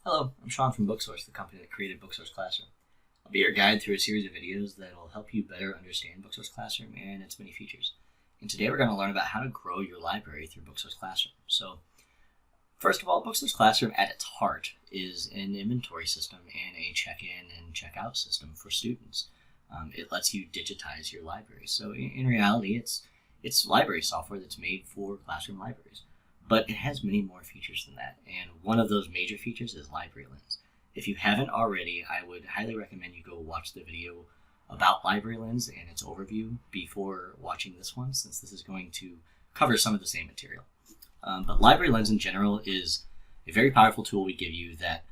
Hello, I'm Sean from Booksource, the company that created Booksource Classroom. I'll be your guide through a series of videos that will help you better understand Booksource Classroom and its many features. And today we're going to learn about how to grow your library through Booksource Classroom. So, first of all, Booksource Classroom at its heart is an inventory system and a check-in and check-out system for students. It lets you digitize your library. So in reality, it's library software that's made for classroom libraries. But it has many more features than that, and one of those major features is Library Lens. If you haven't already, I would highly recommend you go watch the video about Library Lens and its overview before watching this one, since this is going to cover some of the same material. But Library Lens in general is a very powerful tool we give you that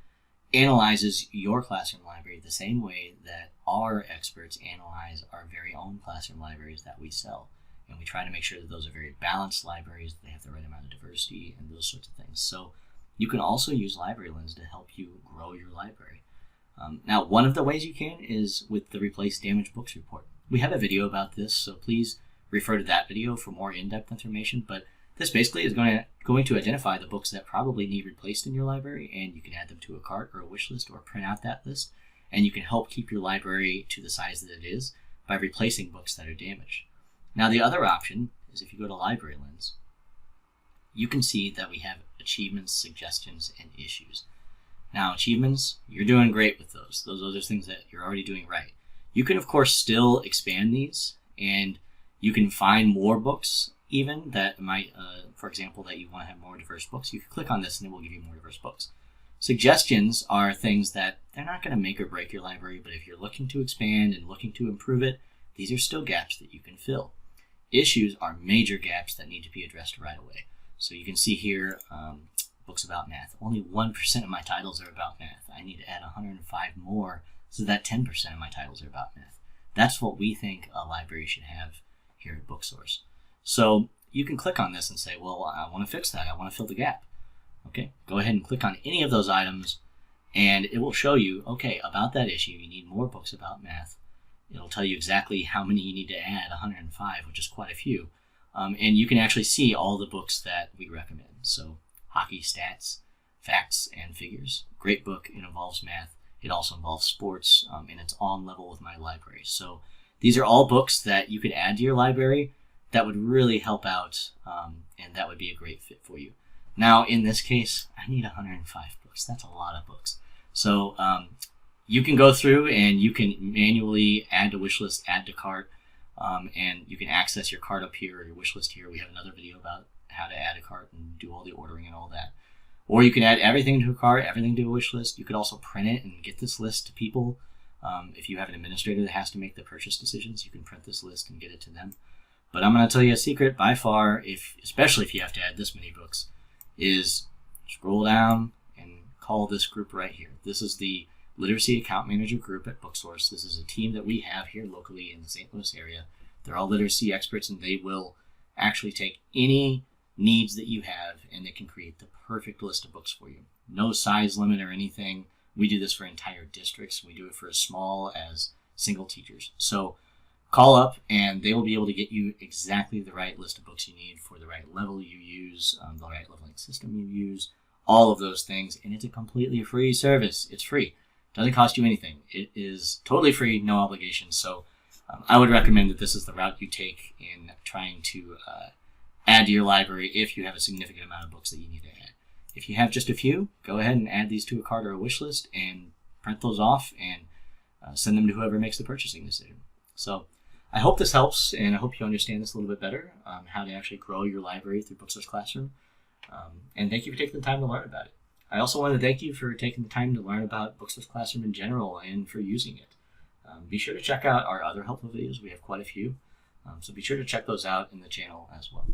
analyzes your classroom library the same way that our experts analyze our very own classroom libraries that we sell. And we try to make sure that those are very balanced libraries, that they have the right amount of diversity and those sorts of things. So you can also use Library Lens to help you grow your library. Now, one of the ways you can is with the Replace Damaged Books report. We have a video about this, so please refer to that video for more in-depth information. But this basically is going to identify the books that probably need replaced in your library, and you can add them to a cart or a wish list or print out that list. And you can help keep your library to the size that it is by replacing books that are damaged. Now, the other option is if you go to Library Lens, you can see that we have achievements, suggestions, and issues. Now, achievements, you're doing great with those. Those are things that you're already doing right. You can, of course, still expand these, and you can find more books even that might, for example, that you want to have more diverse books. You can click on this and it will give you more diverse books. Suggestions are things that they're not going to make or break your library, but if you're looking to expand and looking to improve it, these are still gaps that you can fill. Issues are major gaps that need to be addressed right away. So you can see here, books about math. Only 1% of my titles are about math. I need to add 105 more so that 10% of my titles are about math. That's what we think a library should have here at Booksource. So you can click on this and say, well, I want to fix that. I want to fill the gap. Okay, go ahead and click on any of those items and it will show you, okay, about that issue, you need more books about math. It'll tell you exactly how many you need to add, 105, which is quite a few. And you can actually see all the books that we recommend. So Hockey, Stats, Facts, and Figures. Great book. It involves math. It also involves sports, and it's on level with my library. So these are all books that you could add to your library that would really help out, and that would be a great fit for you. Now, in this case, I need 105 books. That's a lot of books. So you can go through and you can manually add to wish list, add to cart, and you can access your cart up here or your wish list here. We have another video about how to add a cart and do all the ordering and all that. Or you can add everything to a cart, everything to a wish list. You could also print it and get this list to people. If you have an administrator that has to make the purchase decisions, you can print this list and get it to them. But I'm going to tell you a secret by far, especially if you have to add this many books, is scroll down and call this group right here. This is the Literacy Account Manager group at Booksource. This is a team that we have here locally in the St. Louis area. They're all literacy experts, and they will actually take any needs that you have, and they can create the perfect list of books for you. No size limit or anything. We do this for entire districts. We do it for as small as single teachers. So call up, and they will be able to get you exactly the right list of books you need for the right level you use, the right leveling system you use, all of those things. And it's a completely free service. It's free. Doesn't cost you anything. It is totally free, no obligation. So I would recommend that this is the route you take in trying to add to your library if you have a significant amount of books that you need to add. If you have just a few, go ahead and add these to a cart or a wish list and print those off and send them to whoever makes the purchasing decision. So I hope this helps, and I hope you understand this a little bit better, how to actually grow your library through Booksource Classroom. And thank you for taking the time to learn about it. I also want to thank you for taking the time to learn about Booksource Classroom in general and for using it. Be sure to check out our other helpful videos. We have quite a few. So be sure to check those out in the channel as well.